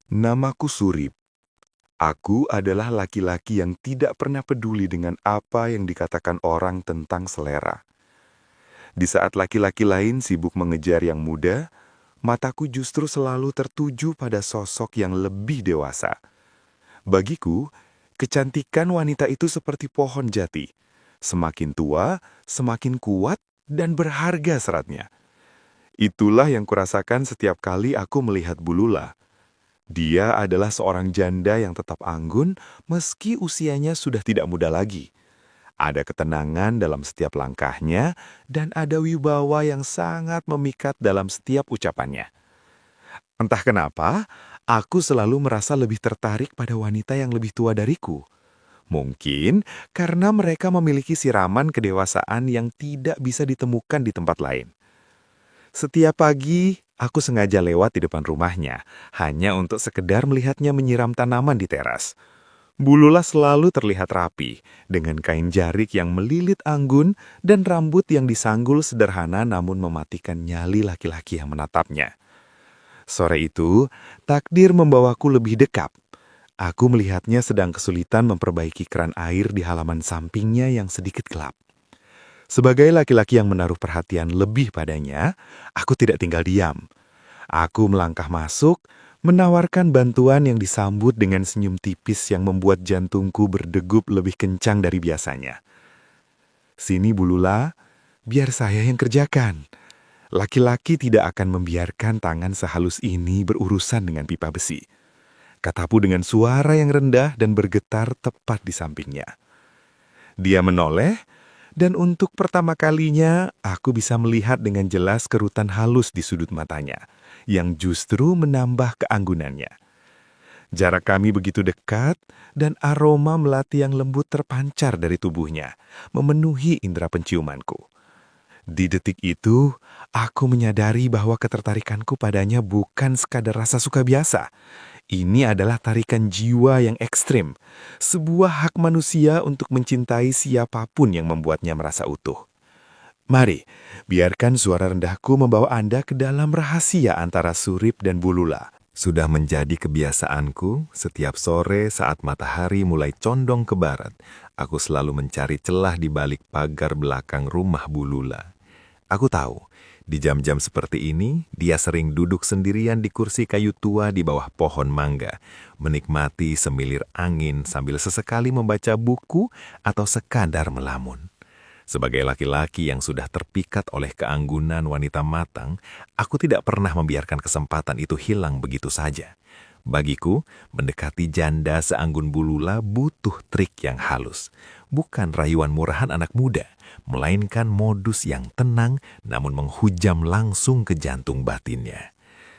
Namaku Surip. Aku adalah laki-laki yang tidak pernah peduli dengan apa yang dikatakan orang tentang selera. Di saat laki-laki lain sibuk mengejar yang muda, mataku justru selalu tertuju pada sosok yang lebih dewasa. Bagiku, kecantikan wanita itu seperti pohon jati. Semakin tua, semakin kuat dan berharga seratnya. Itulah yang kurasakan setiap kali aku melihat Bulula. Dia adalah seorang janda yang tetap anggun meski usianya sudah tidak muda lagi. Ada ketenangan dalam setiap langkahnya dan ada wibawa yang sangat memikat dalam setiap ucapannya. Entah kenapa, aku selalu merasa lebih tertarik pada wanita yang lebih tua dariku. Mungkin karena mereka memiliki siraman kedewasaan yang tidak bisa ditemukan di tempat lain. Setiap pagi, aku sengaja lewat di depan rumahnya, hanya untuk sekedar melihatnya menyiram tanaman di teras. Bulula selalu terlihat rapi, dengan kain jarik yang melilit anggun dan rambut yang disanggul sederhana namun mematikan nyali laki-laki yang menatapnya. Sore itu, takdir membawaku lebih dekat. Aku melihatnya sedang kesulitan memperbaiki keran air di halaman sampingnya yang sedikit gelap. Sebagai laki-laki yang menaruh perhatian lebih padanya, aku tidak tinggal diam. Aku melangkah masuk, menawarkan bantuan yang disambut dengan senyum tipis yang membuat jantungku berdegup lebih kencang dari biasanya. Sini Bulula, biar saya yang kerjakan. Laki-laki tidak akan membiarkan tangan sehalus ini berurusan dengan pipa besi. Kataku dengan suara yang rendah dan bergetar tepat di sampingnya. Dia menoleh, dan untuk pertama kalinya aku bisa melihat dengan jelas kerutan halus di sudut matanya, yang justru menambah keanggunannya. Jarak kami begitu dekat, dan aroma melati yang lembut terpancar dari tubuhnya, memenuhi indera penciumanku. Di detik itu, aku menyadari bahwa ketertarikanku padanya bukan sekadar rasa suka biasa. Ini adalah tarikan jiwa yang ekstrim, sebuah hak manusia untuk mencintai siapapun yang membuatnya merasa utuh. Mari, biarkan suara rendahku membawa Anda ke dalam rahasia antara Surip dan Bulula. Sudah menjadi kebiasaanku, setiap sore saat matahari mulai condong ke barat, aku selalu mencari celah di balik pagar belakang rumah Bulula. Aku tahu, di jam-jam seperti ini, dia sering duduk sendirian di kursi kayu tua di bawah pohon mangga, menikmati semilir angin sambil sesekali membaca buku atau sekadar melamun. Sebagai laki-laki yang sudah terpikat oleh keanggunan wanita matang, aku tidak pernah membiarkan kesempatan itu hilang begitu saja. Bagiku, mendekati janda seanggun Bulula butuh trik yang halus. Bukan rayuan murahan anak muda, melainkan modus yang tenang namun menghujam langsung ke jantung batinnya.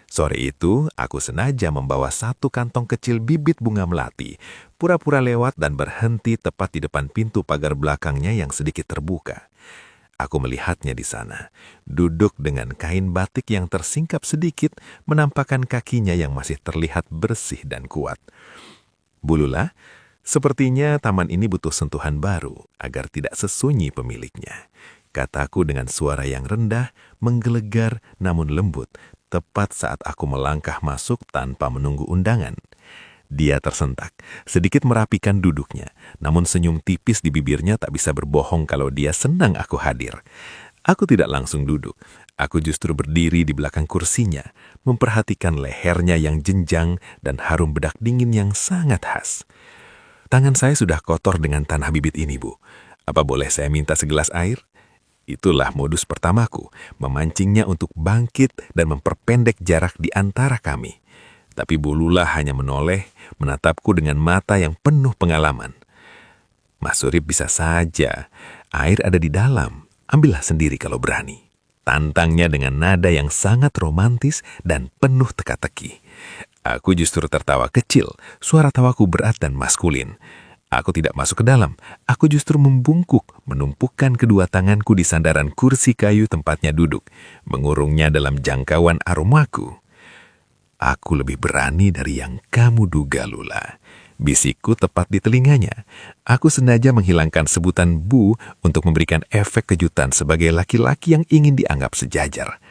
Sore itu, aku sengaja membawa satu kantong kecil bibit bunga melati, pura-pura lewat dan berhenti tepat di depan pintu pagar belakangnya yang sedikit terbuka. Aku melihatnya di sana, duduk dengan kain batik yang tersingkap sedikit, menampakkan kakinya yang masih terlihat bersih dan kuat. Bulula, sepertinya taman ini butuh sentuhan baru agar tidak sesunyi pemiliknya. Kataku dengan suara yang rendah, menggelegar namun lembut, tepat saat aku melangkah masuk tanpa menunggu undangan. Dia tersentak, sedikit merapikan duduknya, namun senyum tipis di bibirnya tak bisa berbohong kalau dia senang aku hadir. Aku tidak langsung duduk, aku justru berdiri di belakang kursinya, memperhatikan lehernya yang jenjang dan harum bedak dingin yang sangat khas. Tangan saya sudah kotor dengan tanah bibit ini, Bu. Apa boleh saya minta segelas air? Itulah modus pertamaku, memancingnya untuk bangkit dan memperpendek jarak di antara kami. Tapi Bulula hanya menoleh, menatapku dengan mata yang penuh pengalaman. Mas Surip bisa saja, air ada di dalam, ambillah sendiri kalau berani. Tantangnya dengan nada yang sangat romantis dan penuh teka-teki. Aku justru tertawa kecil, suara tawaku berat dan maskulin. Aku tidak masuk ke dalam, aku justru membungkuk, menumpukan kedua tanganku di sandaran kursi kayu tempatnya duduk, mengurungnya dalam jangkauan aromaku. Aku lebih berani dari yang kamu duga, Lula. Bisikku tepat di telinganya. Aku sengaja menghilangkan sebutan Bu untuk memberikan efek kejutan sebagai laki-laki yang ingin dianggap sejajar.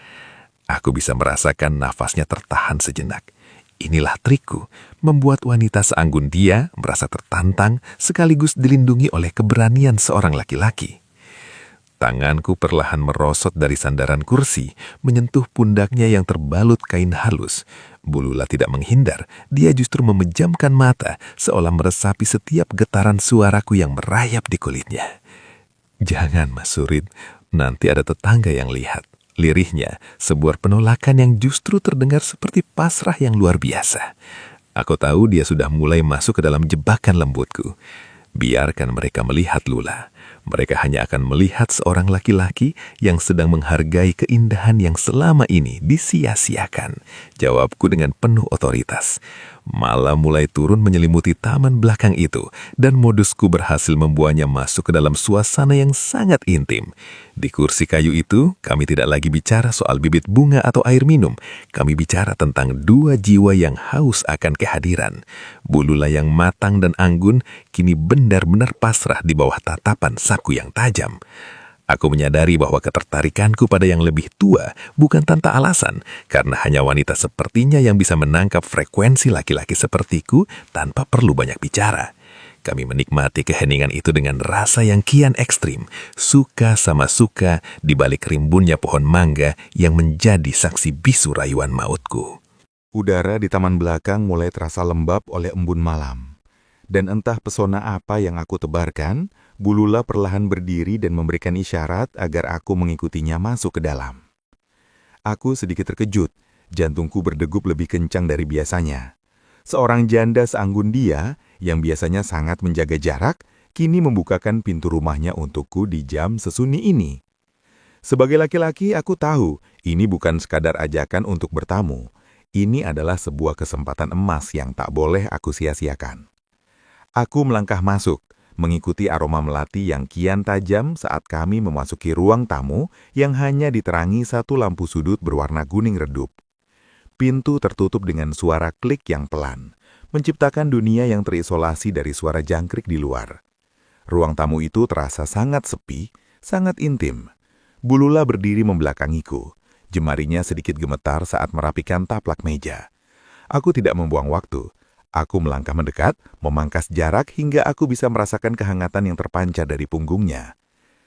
Aku bisa merasakan nafasnya tertahan sejenak. Inilah trikku, membuat wanita seanggun dia merasa tertantang sekaligus dilindungi oleh keberanian seorang laki-laki. Tanganku perlahan merosot dari sandaran kursi, menyentuh pundaknya yang terbalut kain halus. Bulula tidak menghindar, dia justru memejamkan mata, seolah meresapi setiap getaran suaraku yang merayap di kulitnya. "Jangan, Mas Surit, nanti ada tetangga yang lihat." Lirihnya, sebuah penolakan yang justru terdengar seperti pasrah yang luar biasa. Aku tahu dia sudah mulai masuk ke dalam jebakan lembutku. Biarkan mereka melihat, Lula. Mereka hanya akan melihat seorang laki-laki yang sedang menghargai keindahan yang selama ini disia-siakan. Jawabku dengan penuh otoritas. Malam mulai turun menyelimuti taman belakang itu, dan modusku berhasil membuahnya masuk ke dalam suasana yang sangat intim. Di kursi kayu itu, kami tidak lagi bicara soal bibit bunga atau air minum. Kami bicara tentang dua jiwa yang haus akan kehadiran. Bulula yang matang dan anggun kini benar-benar pasrah di bawah tatapan saku yang tajam. Aku menyadari bahwa ketertarikanku pada yang lebih tua bukan tanpa alasan, karena hanya wanita sepertinya yang bisa menangkap frekuensi laki-laki sepertiku tanpa perlu banyak bicara. Kami menikmati keheningan itu dengan rasa yang kian ekstrim, suka sama suka di balik rimbunnya pohon mangga yang menjadi saksi bisu rayuan mautku. Udara di taman belakang mulai terasa lembab oleh embun malam. Dan entah pesona apa yang aku tebarkan, Bulula perlahan berdiri dan memberikan isyarat agar aku mengikutinya masuk ke dalam. Aku sedikit terkejut, jantungku berdegup lebih kencang dari biasanya. Seorang janda seanggun dia, yang biasanya sangat menjaga jarak, kini membukakan pintu rumahnya untukku di jam sesunyi ini. Sebagai laki-laki, aku tahu ini bukan sekadar ajakan untuk bertamu. Ini adalah sebuah kesempatan emas yang tak boleh aku sia-siakan. Aku melangkah masuk, mengikuti aroma melati yang kian tajam saat kami memasuki ruang tamu yang hanya diterangi satu lampu sudut berwarna kuning redup. Pintu tertutup dengan suara klik yang pelan, menciptakan dunia yang terisolasi dari suara jangkrik di luar. Ruang tamu itu terasa sangat sepi, sangat intim. Bulula berdiri membelakangiku, jemarinya sedikit gemetar saat merapikan taplak meja. Aku tidak membuang waktu. Aku melangkah mendekat, memangkas jarak hingga aku bisa merasakan kehangatan yang terpancar dari punggungnya.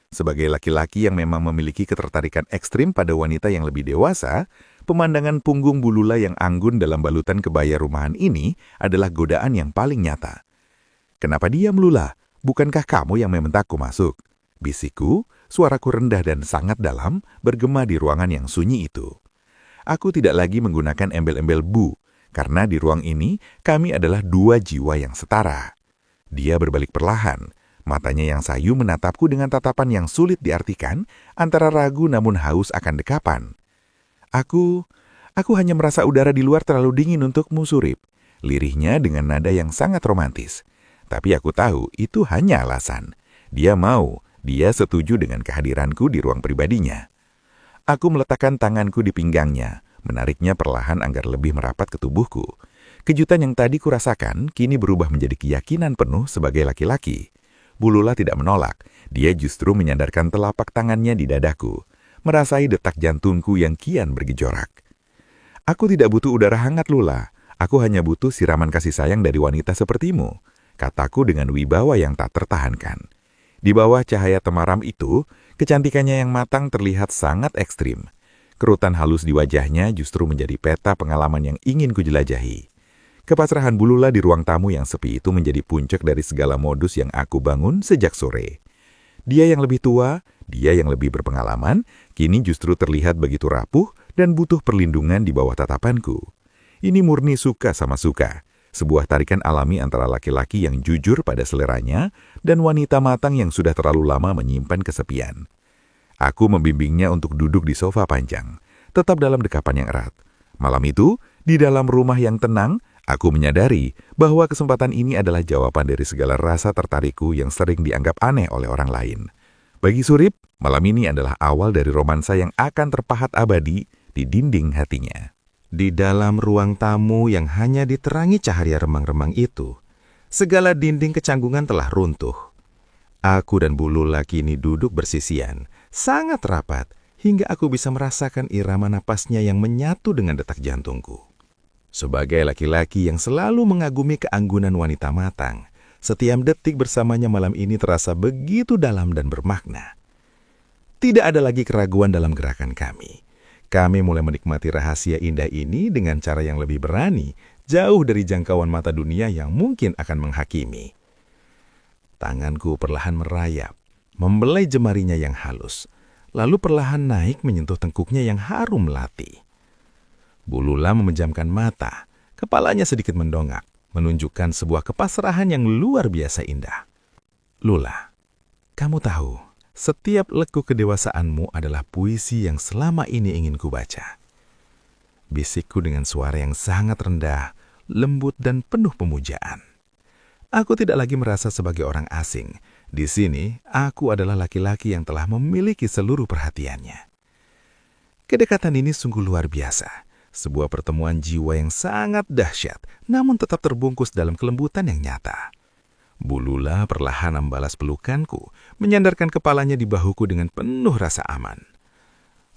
Sebagai laki-laki yang memang memiliki ketertarikan ekstrim pada wanita yang lebih dewasa, pemandangan punggung Bulula yang anggun dalam balutan kebaya rumahan ini adalah godaan yang paling nyata. "Kenapa diam, Lula? Bukankah kamu yang memintaku masuk?" Bisikku, suaraku rendah dan sangat dalam, bergema di ruangan yang sunyi itu. Aku tidak lagi menggunakan embel-embel bu, karena di ruang ini kami adalah dua jiwa yang setara. Dia berbalik perlahan, matanya yang sayu menatapku dengan tatapan yang sulit diartikan, antara ragu namun haus akan dekapan. Aku hanya merasa udara di luar terlalu dingin untukmu, Surip. Lirihnya dengan nada yang sangat romantis. Tapi aku tahu itu hanya alasan. Dia setuju dengan kehadiranku di ruang pribadinya. Aku meletakkan tanganku di pinggangnya, menariknya perlahan agar lebih merapat ke tubuhku. Kejutan yang tadi kurasakan kini berubah menjadi keyakinan penuh sebagai laki-laki. Bulula tidak menolak, dia justru menyandarkan telapak tangannya di dadaku, merasai detak jantungku yang kian bergejorak. "Aku tidak butuh udara hangat, Lula. Aku hanya butuh siraman kasih sayang dari wanita sepertimu," kataku dengan wibawa yang tak tertahankan. Di bawah cahaya temaram itu, kecantikannya yang matang terlihat sangat ekstrim. Kerutan halus di wajahnya justru menjadi peta pengalaman yang ingin kujelajahi. Kepasrahan Bulula di ruang tamu yang sepi itu menjadi puncak dari segala modus yang aku bangun sejak sore. Dia yang lebih tua, dia yang lebih berpengalaman, kini justru terlihat begitu rapuh dan butuh perlindungan di bawah tatapanku. Ini murni suka sama suka, sebuah tarikan alami antara laki-laki yang jujur pada seleranya dan wanita matang yang sudah terlalu lama menyimpan kesepian. Aku membimbingnya untuk duduk di sofa panjang, tetap dalam dekapan yang erat. Malam itu, di dalam rumah yang tenang, aku menyadari bahwa kesempatan ini adalah jawaban dari segala rasa tertarikku yang sering dianggap aneh oleh orang lain. Bagi Surip, malam ini adalah awal dari romansa yang akan terpahat abadi di dinding hatinya. Di dalam ruang tamu yang hanya diterangi cahaya remang-remang itu, segala dinding kecanggungan telah runtuh. Aku dan Bulula kini duduk bersisian, sangat rapat, hingga aku bisa merasakan irama napasnya yang menyatu dengan detak jantungku. Sebagai laki-laki yang selalu mengagumi keanggunan wanita matang, setiap detik bersamanya malam ini terasa begitu dalam dan bermakna. Tidak ada lagi keraguan dalam gerakan kami. Kami mulai menikmati rahasia indah ini dengan cara yang lebih berani, jauh dari jangkauan mata dunia yang mungkin akan menghakimi. Tanganku perlahan merayap, membelai jemarinya yang halus, lalu perlahan naik menyentuh tengkuknya yang harum melati. Bu Lula memejamkan mata, kepalanya sedikit mendongak, menunjukkan sebuah kepasrahan yang luar biasa indah. Lula, kamu tahu, setiap lekuk kedewasaanmu adalah puisi yang selama ini ingin kubaca. Bisikku dengan suara yang sangat rendah, lembut dan penuh pemujaan. Aku tidak lagi merasa sebagai orang asing. Di sini, aku adalah laki-laki yang telah memiliki seluruh perhatiannya. Kedekatan ini sungguh luar biasa. Sebuah pertemuan jiwa yang sangat dahsyat, namun tetap terbungkus dalam kelembutan yang nyata. Bu Lula perlahan membalas pelukanku, menyandarkan kepalanya di bahuku dengan penuh rasa aman.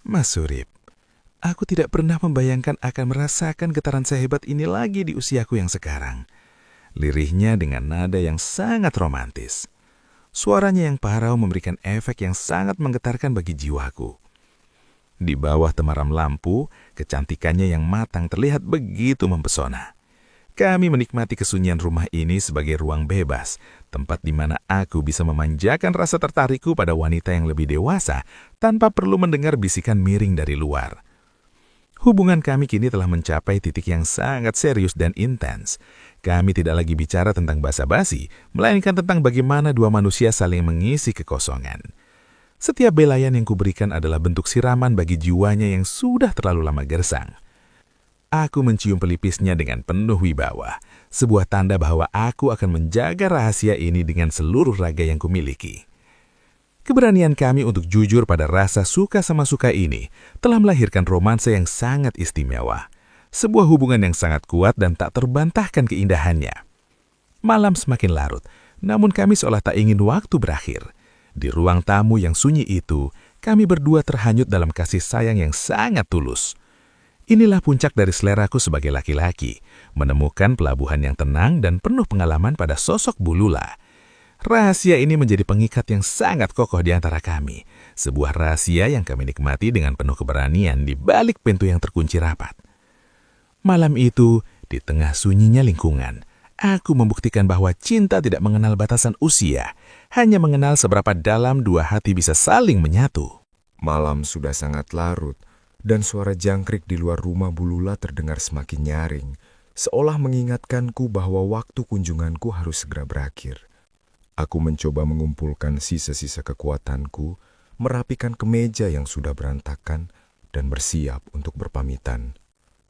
Mas Surip, aku tidak pernah membayangkan akan merasakan getaran sehebat ini lagi di usiaku yang sekarang. Lirihnya dengan nada yang sangat romantis. Suaranya yang parau memberikan efek yang sangat menggetarkan bagi jiwaku. Di bawah temaram lampu, kecantikannya yang matang terlihat begitu mempesona. Kami menikmati kesunyian rumah ini sebagai ruang bebas, tempat di mana aku bisa memanjakan rasa tertarikku pada wanita yang lebih dewasa tanpa perlu mendengar bisikan miring dari luar. Hubungan kami kini telah mencapai titik yang sangat serius dan intens. Kami tidak lagi bicara tentang basa-basi, melainkan tentang bagaimana dua manusia saling mengisi kekosongan. Setiap belayan yang kuberikan adalah bentuk siraman bagi jiwanya yang sudah terlalu lama gersang. Aku mencium pelipisnya dengan penuh wibawa, sebuah tanda bahwa aku akan menjaga rahasia ini dengan seluruh raga yang kumiliki. Keberanian kami untuk jujur pada rasa suka sama suka ini telah melahirkan romansa yang sangat istimewa. Sebuah hubungan yang sangat kuat dan tak terbantahkan keindahannya. Malam semakin larut, namun kami seolah tak ingin waktu berakhir. Di ruang tamu yang sunyi itu, kami berdua terhanyut dalam kasih sayang yang sangat tulus. Inilah puncak dari seleraku sebagai laki-laki, menemukan pelabuhan yang tenang dan penuh pengalaman pada sosok Bu Lula. Rahasia ini menjadi pengikat yang sangat kokoh di antara kami, sebuah rahasia yang kami nikmati dengan penuh keberanian di balik pintu yang terkunci rapat. Malam itu, di tengah sunyinya lingkungan, aku membuktikan bahwa cinta tidak mengenal batasan usia, hanya mengenal seberapa dalam dua hati bisa saling menyatu. Malam sudah sangat larut, dan suara jangkrik di luar rumah Bu Lula terdengar semakin nyaring, seolah mengingatkanku bahwa waktu kunjunganku harus segera berakhir. Aku mencoba mengumpulkan sisa-sisa kekuatanku, merapikan kemeja yang sudah berantakan, dan bersiap untuk berpamitan.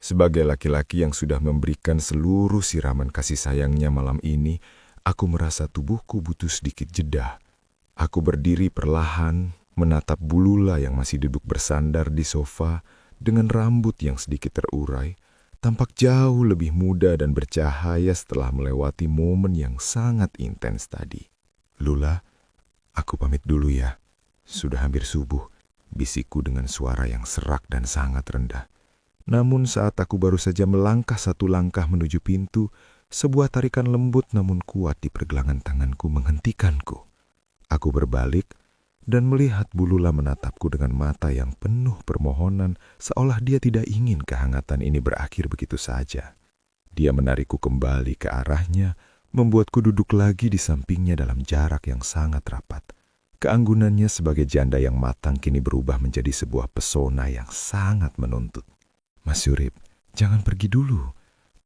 Sebagai laki-laki yang sudah memberikan seluruh siraman kasih sayangnya malam ini, aku merasa tubuhku butuh sedikit jeda. Aku berdiri perlahan, menatap Bu Lula yang masih duduk bersandar di sofa dengan rambut yang sedikit terurai, tampak jauh lebih muda dan bercahaya setelah melewati momen yang sangat intens tadi. Lula, aku pamit dulu ya. Sudah hampir subuh, bisikku dengan suara yang serak dan sangat rendah. Namun saat aku baru saja melangkah satu langkah menuju pintu, sebuah tarikan lembut namun kuat di pergelangan tanganku menghentikanku. Aku berbalik dan melihat Bu Lula menatapku dengan mata yang penuh permohonan, seolah dia tidak ingin kehangatan ini berakhir begitu saja. Dia menarikku kembali ke arahnya, membuatku duduk lagi di sampingnya dalam jarak yang sangat rapat. Keanggunannya sebagai janda yang matang kini berubah menjadi sebuah pesona yang sangat menuntut. Mas Surip, jangan pergi dulu.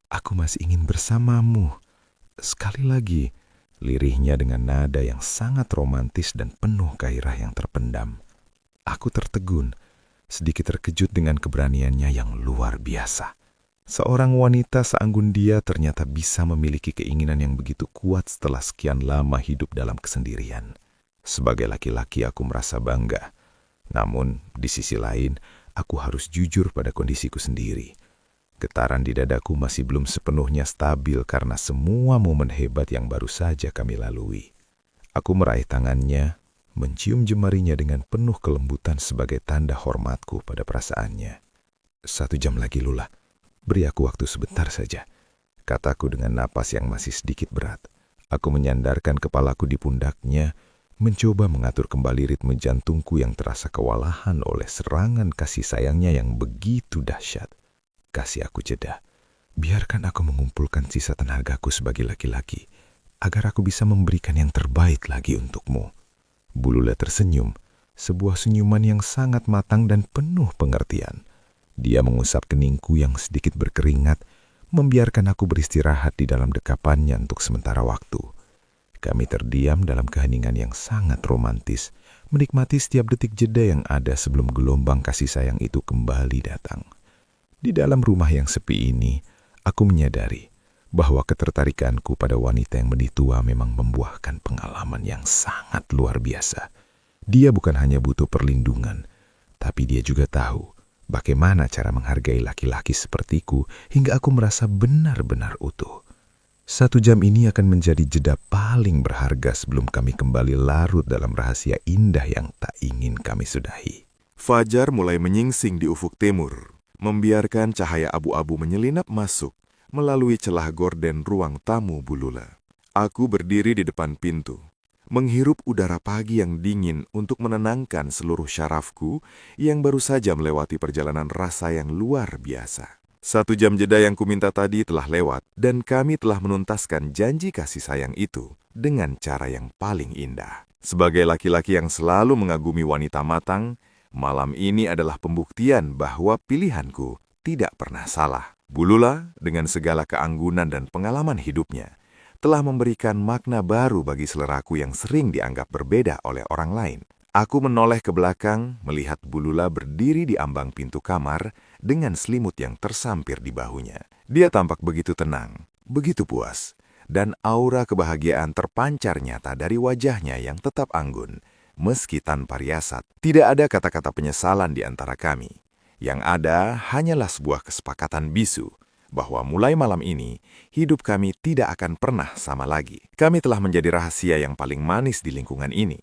Aku masih ingin bersamamu. Sekali lagi, lirihnya dengan nada yang sangat romantis dan penuh gairah yang terpendam. Aku tertegun, sedikit terkejut dengan keberaniannya yang luar biasa. Seorang wanita seanggun dia ternyata bisa memiliki keinginan yang begitu kuat setelah sekian lama hidup dalam kesendirian. Sebagai laki-laki aku merasa bangga. Namun, di sisi lain, aku harus jujur pada kondisiku sendiri. Getaran di dadaku masih belum sepenuhnya stabil karena semua momen hebat yang baru saja kami lalui. Aku meraih tangannya, mencium jemarinya dengan penuh kelembutan sebagai tanda hormatku pada perasaannya. 1 jam lagi, Lula. Beri aku waktu sebentar saja, kataku dengan napas yang masih sedikit berat. Aku menyandarkan kepalaku di pundaknya, mencoba mengatur kembali ritme jantungku yang terasa kewalahan oleh serangan kasih sayangnya yang begitu dahsyat. Kasih aku jeda. Biarkan aku mengumpulkan sisa tenagaku sebagai laki-laki, agar aku bisa memberikan yang terbaik lagi untukmu. Bulula tersenyum, sebuah senyuman yang sangat matang dan penuh pengertian. Dia mengusap keningku yang sedikit berkeringat, membiarkan aku beristirahat di dalam dekapannya untuk sementara waktu. Kami terdiam dalam keheningan yang sangat romantis, menikmati setiap detik jeda yang ada sebelum gelombang kasih sayang itu kembali datang. Di dalam rumah yang sepi ini, aku menyadari bahwa ketertarikanku pada wanita yang benih tua memang membuahkan pengalaman yang sangat luar biasa. Dia bukan hanya butuh perlindungan, tapi dia juga tahu bagaimana cara menghargai laki-laki sepertiku hingga aku merasa benar-benar utuh. 1 jam ini akan menjadi jeda paling berharga sebelum kami kembali larut dalam rahasia indah yang tak ingin kami sudahi. Fajar mulai menyingsing di ufuk timur, membiarkan cahaya abu-abu menyelinap masuk melalui celah gorden ruang tamu Bulula. Aku berdiri di depan pintu, menghirup udara pagi yang dingin untuk menenangkan seluruh syarafku yang baru saja melewati perjalanan rasa yang luar biasa. 1 jam jeda yang kuminta tadi telah lewat dan kami telah menuntaskan janji kasih sayang itu dengan cara yang paling indah. Sebagai laki-laki yang selalu mengagumi wanita matang, malam ini adalah pembuktian bahwa pilihanku tidak pernah salah. Bulula, dengan segala keanggunan dan pengalaman hidupnya, telah memberikan makna baru bagi seleraku yang sering dianggap berbeda oleh orang lain. Aku menoleh ke belakang, melihat Bulula berdiri di ambang pintu kamar dengan selimut yang tersampir di bahunya. Dia tampak begitu tenang, begitu puas, dan aura kebahagiaan terpancar nyata dari wajahnya yang tetap anggun, meski tanpa riasat. Tidak ada kata-kata penyesalan di antara kami. Yang ada hanyalah sebuah kesepakatan bisu, bahwa mulai malam ini, hidup kami tidak akan pernah sama lagi. Kami telah menjadi rahasia yang paling manis di lingkungan ini.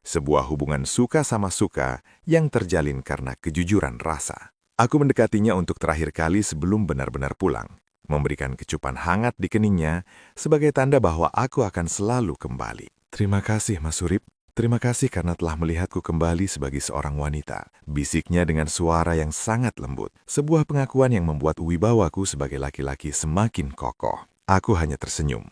Sebuah hubungan suka sama suka yang terjalin karena kejujuran rasa. Aku mendekatinya untuk terakhir kali sebelum benar-benar pulang, memberikan kecupan hangat di keningnya sebagai tanda bahwa aku akan selalu kembali. Terima kasih, Mas Surip. Terima kasih karena telah melihatku kembali sebagai seorang wanita. Bisiknya dengan suara yang sangat lembut. Sebuah pengakuan yang membuat wibawaku sebagai laki-laki semakin kokoh. Aku hanya tersenyum,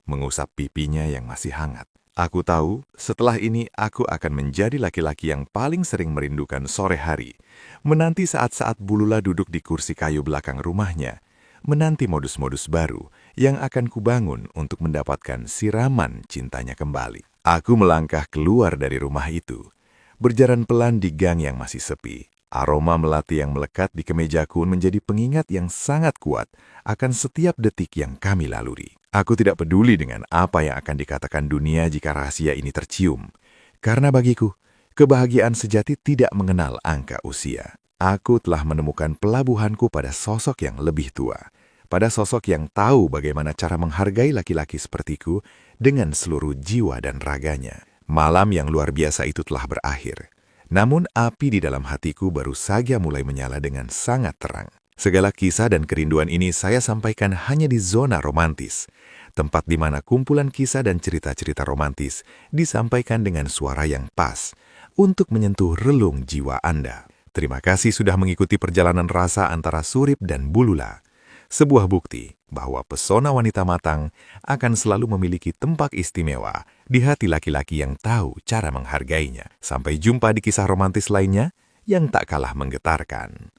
mengusap pipinya yang masih hangat. Aku tahu, setelah ini aku akan menjadi laki-laki yang paling sering merindukan sore hari. Menanti saat-saat Bulula duduk di kursi kayu belakang rumahnya. Menanti modus-modus baru yang akan kubangun untuk mendapatkan siraman cintanya kembali. Aku melangkah keluar dari rumah itu, berjalan pelan di gang yang masih sepi. Aroma melati yang melekat di kemejaku menjadi pengingat yang sangat kuat akan setiap detik yang kami laluri. Aku tidak peduli dengan apa yang akan dikatakan dunia jika rahasia ini tercium. Karena bagiku, kebahagiaan sejati tidak mengenal angka usia. Aku telah menemukan pelabuhanku pada sosok yang lebih tua. Pada sosok yang tahu bagaimana cara menghargai laki-laki sepertiku dengan seluruh jiwa dan raganya. Malam yang luar biasa itu telah berakhir. Namun api di dalam hatiku baru saja mulai menyala dengan sangat terang. Segala kisah dan kerinduan ini saya sampaikan hanya di zona romantis. Tempat di mana kumpulan kisah dan cerita-cerita romantis disampaikan dengan suara yang pas untuk menyentuh relung jiwa Anda. Terima kasih sudah mengikuti perjalanan rasa antara Surip dan Bulula. Sebuah bukti bahwa pesona wanita matang akan selalu memiliki tempat istimewa di hati laki-laki yang tahu cara menghargainya. Sampai jumpa di kisah romantis lainnya yang tak kalah menggetarkan.